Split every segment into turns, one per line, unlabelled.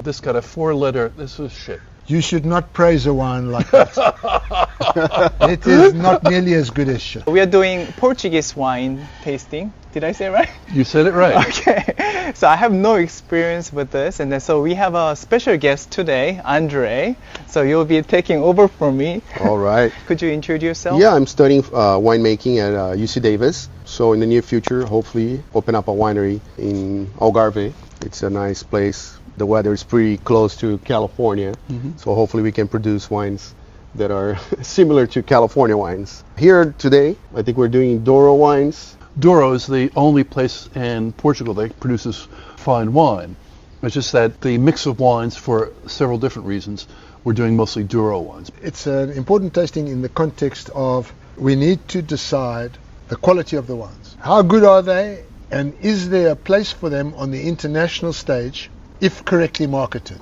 This got a 4-liter. This is shit.
You should not praise a wine like that. It is not nearly as good as shit.
We are doing Portuguese wine tasting. Did I say it right?
You said it right.
Okay. So I have no experience with this, and then, so we have a special guest today, Andre. So you'll be taking over for me.
All right.
Could you introduce yourself?
Yeah, I'm studying winemaking at UC Davis. So in the near future, hopefully open up a winery in Algarve. It's a nice place. The weather is pretty close to California, so hopefully we can produce wines that are similar to California wines. Here today, I think we're doing Douro wines.
Douro is the only place in Portugal that produces fine wine. It's just that the mix of wines, for several different reasons, we're doing mostly Douro wines.
It's an important tasting in the context of we need to decide the quality of the wines. How good are they, and is there a place for them on the international stage if correctly marketed?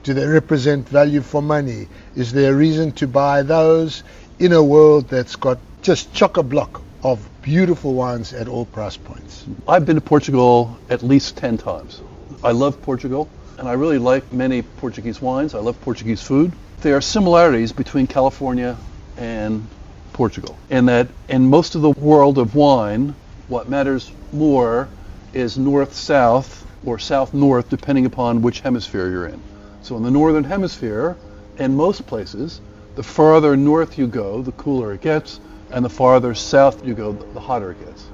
Do they represent value for money? Is there a reason to buy those in a world that's got just chock-a-block of beautiful wines at all price points?
I've been to Portugal at least 10 times. I love Portugal, and I really like many Portuguese wines. I love Portuguese food. There are similarities between California and Portugal, in that in most of the world of wine, what matters more is north-south or south-north, depending upon which hemisphere you're in. So in the northern hemisphere, in most places, the farther north you go, the cooler it gets, and the farther south you go, the hotter it gets.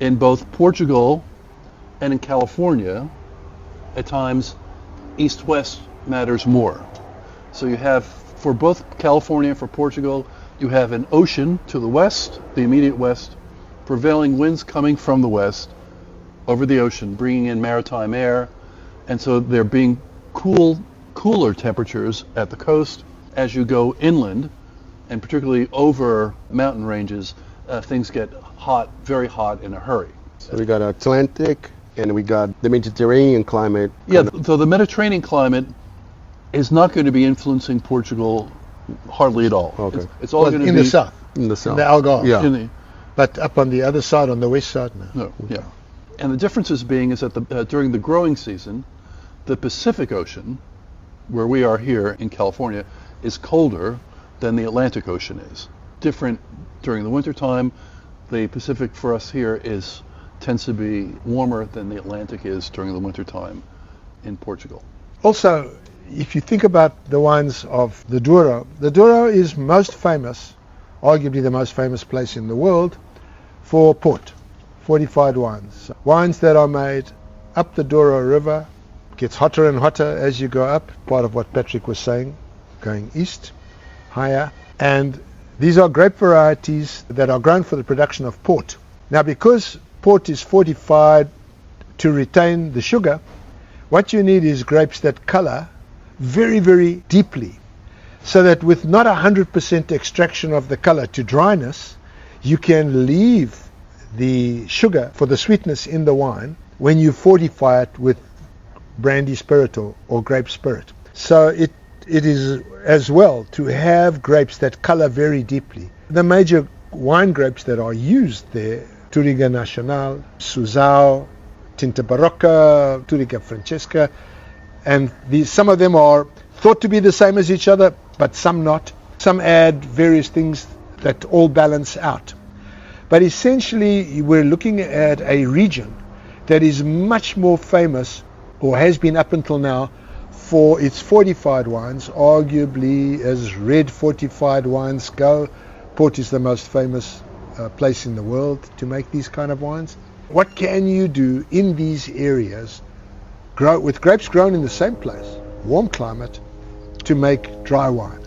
In both Portugal and in California, at times, east-west matters more. So you have, for both California and for Portugal, you have an ocean to the west, the immediate west, prevailing winds coming from the west, over the ocean, bringing in maritime air, and so there being cooler temperatures at the coast. As you go inland, and particularly over mountain ranges, things get hot, very hot in a hurry.
So we got Atlantic, and we got the Mediterranean climate.
Yeah, so the Mediterranean climate is not going to be influencing Portugal hardly at all.
Okay.
It's all going to be
in the south,
in the south,
in the Algarve.
Yeah.
But up on the other side, on the west side, no.
Yeah. And the differences being is that during the growing season, the Pacific Ocean, where we are here in California, is colder than the Atlantic Ocean is. Different during the wintertime. The Pacific for us here tends to be warmer than the Atlantic is during the wintertime in Portugal.
Also, if you think about the wines of the Douro is most famous, arguably the most famous place in the world, for port. Fortified wines. Wines that are made up the Douro River. Gets hotter and hotter as you go up, part of what Patrick was saying, going east, higher. And these are grape varieties that are grown for the production of port. Now, because port is fortified to retain the sugar, what you need is grapes that color very, very deeply, so that with not 100% extraction of the color to dryness, you can leave the sugar for the sweetness in the wine when you fortify it with brandy spirit or grape spirit. So it is as well to have grapes that color very deeply. The major wine grapes that are used there, Touriga Nacional, Suzão, Tinta Barroca, Touriga Francesca, and some of them are thought to be the same as each other, but some not. Some add various things that all balance out. But essentially, we're looking at a region that is much more famous, or has been up until now, for its fortified wines. Arguably, as red fortified wines go, Port is the most famous place in the world to make these kind of wines. What can you do in these areas, with grapes grown in the same place, warm climate, to make dry wine?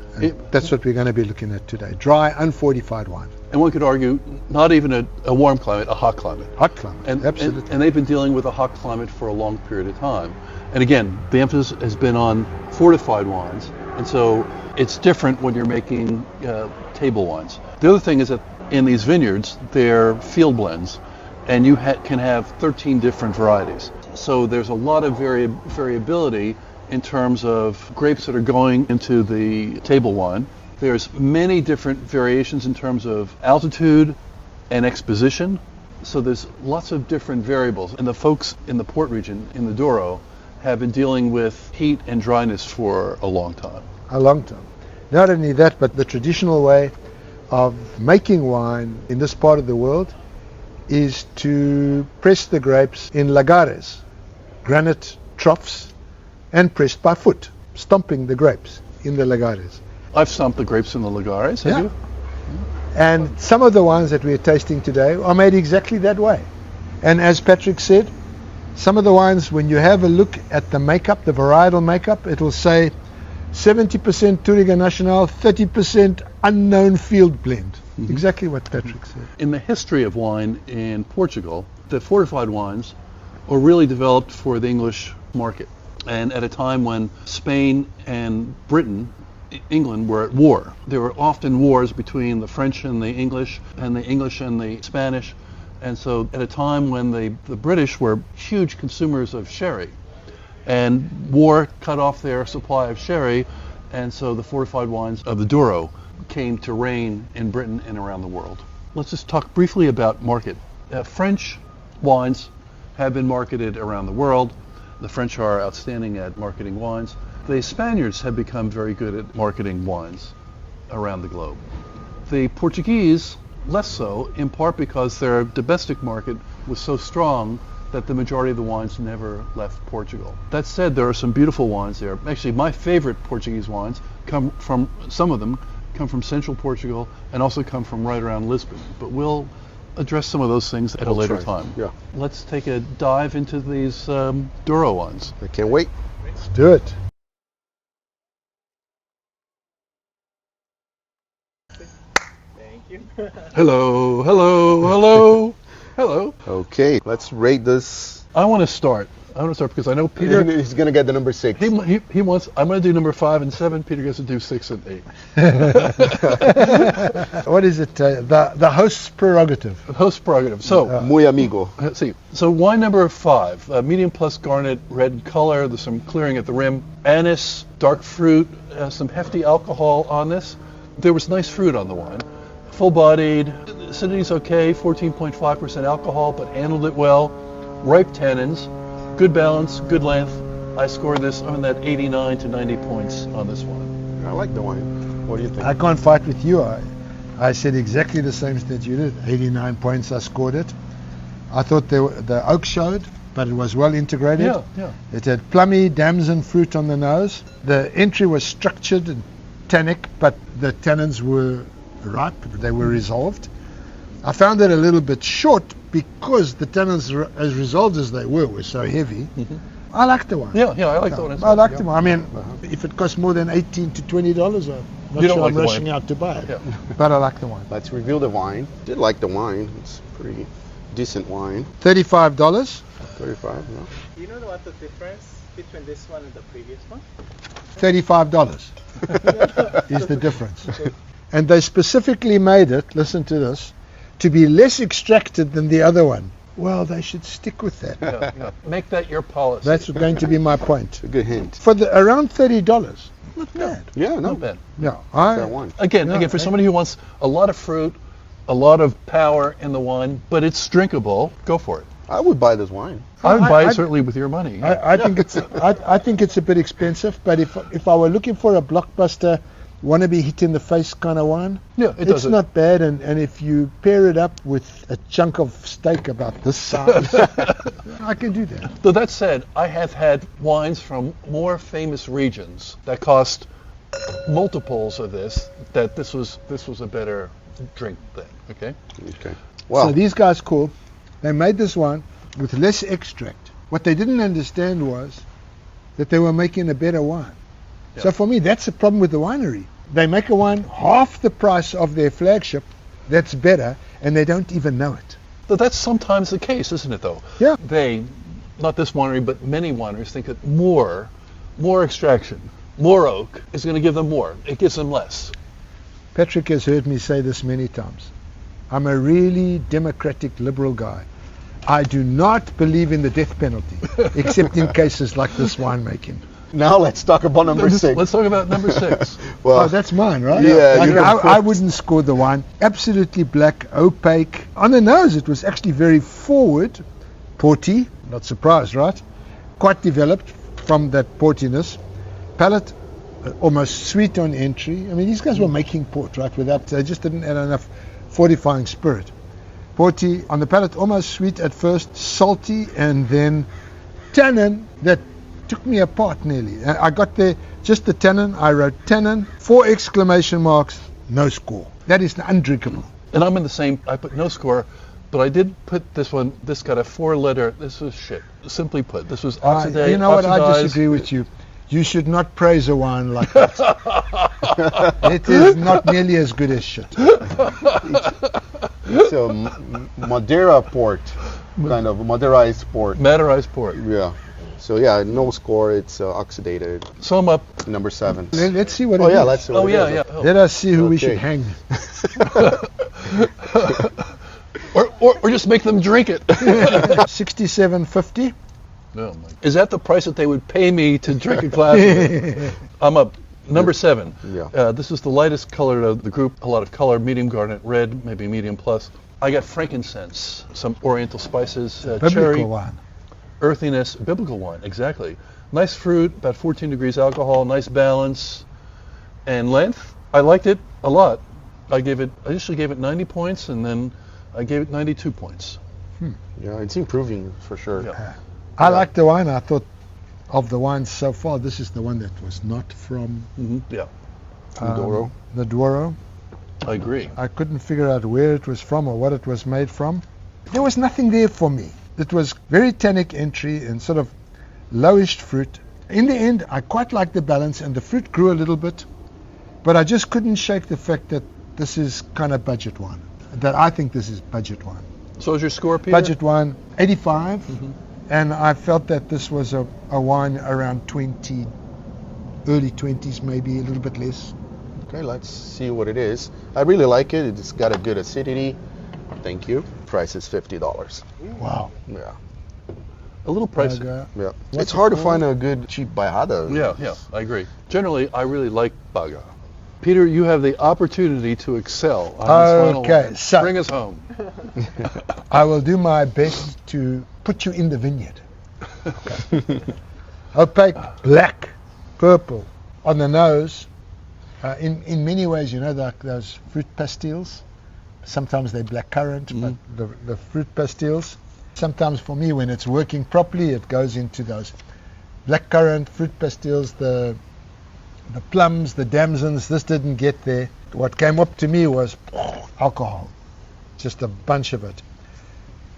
That's what we're going to be looking at today, dry, unfortified wine.
And one could argue, not even a warm climate, a hot climate.
Hot climate, absolutely.
And they've been dealing with a hot climate for a long period of time. And again, the emphasis has been on fortified wines. And so it's different when you're making table wines. The other thing is that in these vineyards, they're field blends, and you can have 13 different varieties. So there's a lot of variability in terms of grapes that are going into the table wine. There's many different variations in terms of altitude and exposition. So there's lots of different variables. And the folks in the port region, in the Douro, have been dealing with heat and dryness for a long time.
A long time. Not only that, but the traditional way of making wine in this part of the world is to press the grapes in lagares, granite troughs, and pressed by foot, stomping the grapes in the lagares.
I've stomped the grapes in the lagares, have you?
And some of the wines that we're tasting today are made exactly that way. And as Patrick said, some of the wines, when you have a look at the makeup, the varietal makeup, it will say 70% Touriga Nacional, 30% unknown field blend. Mm-hmm. Exactly what Patrick said.
In the history of wine in Portugal, the fortified wines were really developed for the English market. And at a time when Spain and Britain, England, were at war. There were often wars between the French and the English and the Spanish. And so at a time when the British were huge consumers of sherry, and war cut off their supply of sherry, and so the fortified wines of the Douro came to reign in Britain and around the world. Let's just talk briefly about market. French wines have been marketed around the world. The French are outstanding at marketing wines. The Spaniards have become very good at marketing wines around the globe. The Portuguese, less so, in part because their domestic market was so strong that the majority of the wines never left Portugal. That said, there are some beautiful wines there. Actually, my favorite Portuguese wines some of them come from central Portugal and also come from right around Lisbon. But we'll address some of those things at a later time.
Yeah.
Let's take a dive into these Douro wines.
I can't wait.
Let's do it.
Hello, hello, hello, hello.
Okay, let's rate this.
I want to start because I know Peter.
He's gonna get the number 6.
He wants. I'm going to do number 5 and 7. Peter gets to do 6 and 8.
What is it? The host's prerogative.
Host prerogative. So,
Muy amigo.
let's see. So wine number 5, medium plus garnet, red in color. There's some clearing at the rim. Anise, dark fruit, some hefty alcohol on this. There was nice fruit on the wine. Full-bodied, acidity's okay, 14.5% alcohol, but handled it well. Ripe tannins, good balance, good length. I scored this on that 89 to 90 points on this one.
I like the wine. What do you think?
I can't fight with you. I said exactly the same that you did. 89 points I scored it. I thought the oak showed, but it was well integrated.
Yeah.
It had plummy damson fruit on the nose. The entry was structured and tannic, but the tannins were ripe. They were resolved. I found it a little bit short because the tannins, as resolved as they were so heavy. Mm-hmm. I like the wine.
Yeah, I like the one.
I like the wine. I mean, if it costs more than $18 to $20, I'm not sure I'm rushing out to buy it. Yeah. But I like the wine.
Let's reveal the wine. Did like the wine. It's pretty decent wine.
$35.
35, yeah.
Do you know what the difference between this one and the previous one?
$35 is the difference. And they specifically made it, listen to this, to be less extracted than the other one. Well, they should stick with that.
Yeah. Make that your policy.
That's going to be my point.
It's a good hint.
For around $30. Not bad.
Yeah, no.
Not bad.
Yeah.
That wine.
Again, for somebody who wants a lot of fruit, a lot of power in the wine, but it's drinkable, go for it.
I would buy this wine.
I would buy it certainly with your money.
I think it's a bit expensive, but if I were looking for a blockbuster, want to be hit in the face kind of wine, it's not bad. And if you pair it up with a chunk of steak about this size, I can do that.
Though that said, I have had wines from more famous regions that cost multiples of this. That this was a better drink than. Okay.
So these guys they made this wine with less extract. What they didn't understand was that they were making a better wine. Yeah. So for me, that's the problem with the winery. They make a wine half the price of their flagship that's better, and they don't even know it.
But that's sometimes the case, isn't it, though?
Yeah.
They, not this winery, but many wineries think that more extraction, more oak is going to give them more. It gives them less.
Patrick has heard me say this many times. I'm a really democratic liberal guy. I do not believe in the death penalty, except in cases like this winemaking.
Now let's talk about number 6.
Let's talk about number 6.
Well,
Oh, that's mine, right?
Yeah,
Like,
you go
I
first.
wouldn't score the wine. Absolutely black, opaque. On the nose, it was actually very forward, porty. Not surprised, right? Quite developed from that portiness. Palate, almost sweet on entry. I mean, these guys were making port, right? They just didn't add enough fortifying spirit. Porty on the palate, almost sweet at first, salty, and then tannin that took me apart nearly. I got there, just the tannin. I wrote tannin, 4 exclamation marks, no score. That is undrinkable.
And I'm in the same, I put no score, but I did put this one, this got a 4-letter, this was shit. Simply put, this was oxidized.
You know what, I disagree with you. You should not praise a wine like that. It is not nearly as good as shit.
it's a Madeira port, kind of Madeirized port.
Maderized port.
Yeah. So yeah, no score. It's oxidated.
Sum up.
Number 7.
Let's see what
Oh
it
yeah,
is.
let's see what
Oh
it
yeah,
is.
yeah. Oh.
Let us see who we
Okay.
should hang.
Or just make them drink it.
67.50.
Oh my. Is that the price that they would pay me to drink a glass of it? I'm up. Number 7.
Yeah.
This is the lightest color of the group. A lot of color, medium garnet red, maybe medium plus. I got frankincense, some oriental spices,
Biblical
cherry,
wine.
earthiness, biblical wine, exactly. Nice fruit, about 14 degrees alcohol, nice balance. And length, I liked it a lot. I initially gave it 90 points, and then I gave it 92 points.
Yeah, it's improving for sure.
Yeah.
I like the wine. I thought of the wines so far, this is the one that was not from
Yeah,
Douro.
the Douro.
I agree.
I couldn't figure out where it was from or what it was made from. There was nothing there for me. It was very tannic entry and sort of lowish fruit. In the end, I quite liked the balance, and the fruit grew a little bit, but I just couldn't shake the fact that this is kind of budget wine. That I think this is budget wine.
So is your score, Peter?
Budget wine, 85, and I felt that this was a wine around 20, early 20s, maybe a little bit less.
Okay, let's see what it is. I really like it. It's got a good acidity. Thank you. Price is $50.
Wow.
Yeah.
A little pricey.
Yeah.
What's
It's hard
it
to find a good cheap Bajada.
Yeah, I agree. Generally, I really like Baga. Peter, you have the opportunity to excel on this final
Okay,
wine.
so-
Bring us home.
I will do my best to put you in the vineyard. Okay. Opaque, black, purple on the nose. In many ways, you know, like those fruit pastilles. Sometimes they're blackcurrant, but the fruit pastilles. Sometimes for me, when it's working properly, it goes into those blackcurrant, fruit pastilles, the plums, the damsons. This didn't get there. What came up to me was alcohol, just a bunch of it.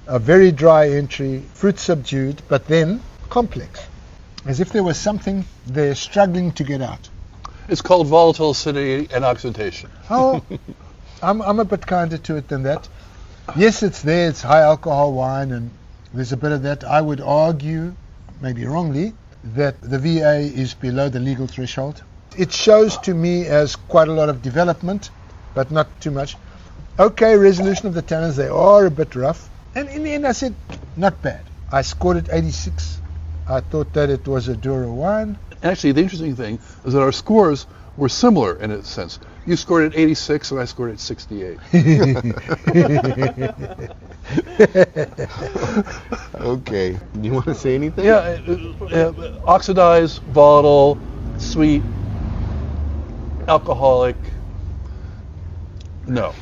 A very dry entry, fruit subdued, but then complex, as if there was something there struggling to get out.
It's called volatile acidity and oxidation.
Oh, I'm a bit kinder to it than that. Yes, it's there. It's high alcohol wine, and there's a bit of that. I would argue, maybe wrongly, that the VA is below the legal threshold. It shows to me as quite a lot of development, but not too much. Okay, resolution of the tannins. They are a bit rough. And in the end, I said, not bad. I scored it 86. I thought that it was a Douro wine.
Actually, the interesting thing is that our scores were similar in a sense. You scored at 86 and I scored at 68.
Okay. Do you want to say anything?
Yeah, oxidized, volatile, sweet, alcoholic. No.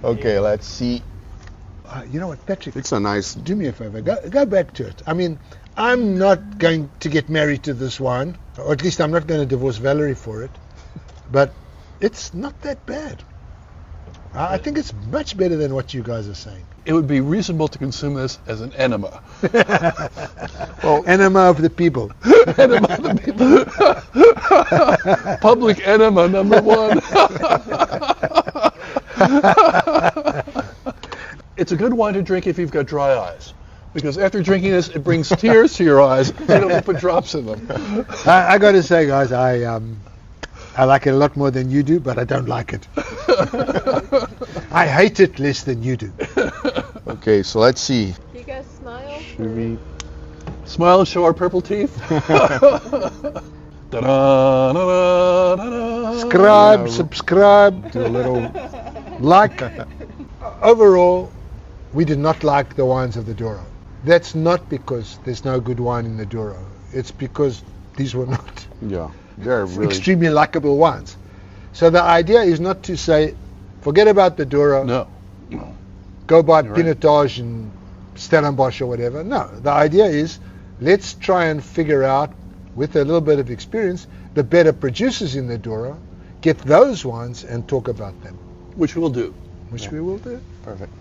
Okay, let's see.
You know what, Patrick?
It's a nice.
Do me a favor. Go back to it. I mean, I'm not going to get married to this wine, or at least I'm not going to divorce Valerie for it. But it's not that bad. I think it's much better than what you guys are saying.
It would be reasonable to consume this as an enema.
Enema of the people.
Enema of the people. Public enema number 1. It's a good wine to drink if you've got dry eyes, because after drinking this, it brings tears to your eyes. You don't have to put drops in them.
I got to say, guys, I like it a lot more than you do, but I don't like it. I hate it less than you do.
Okay, so let's see.
You guys smile.
Should we?
Smile and show our purple teeth. Da-da-da-da-da-da.
Subscribe, do a little like. Overall, we did not like the wines of the Douro. That's not because there's no good wine in the Douro. It's because these were not
Yeah, they're really
extremely likable wines. So the idea is not to say, forget about the Douro,
No.
go buy
You're right.
Pinotage and Stellenbosch or whatever. No, the idea is, let's try and figure out, with a little bit of experience, the better producers in the Douro, get those wines and talk about them,
Which we'll do.
which we will do.
perfect.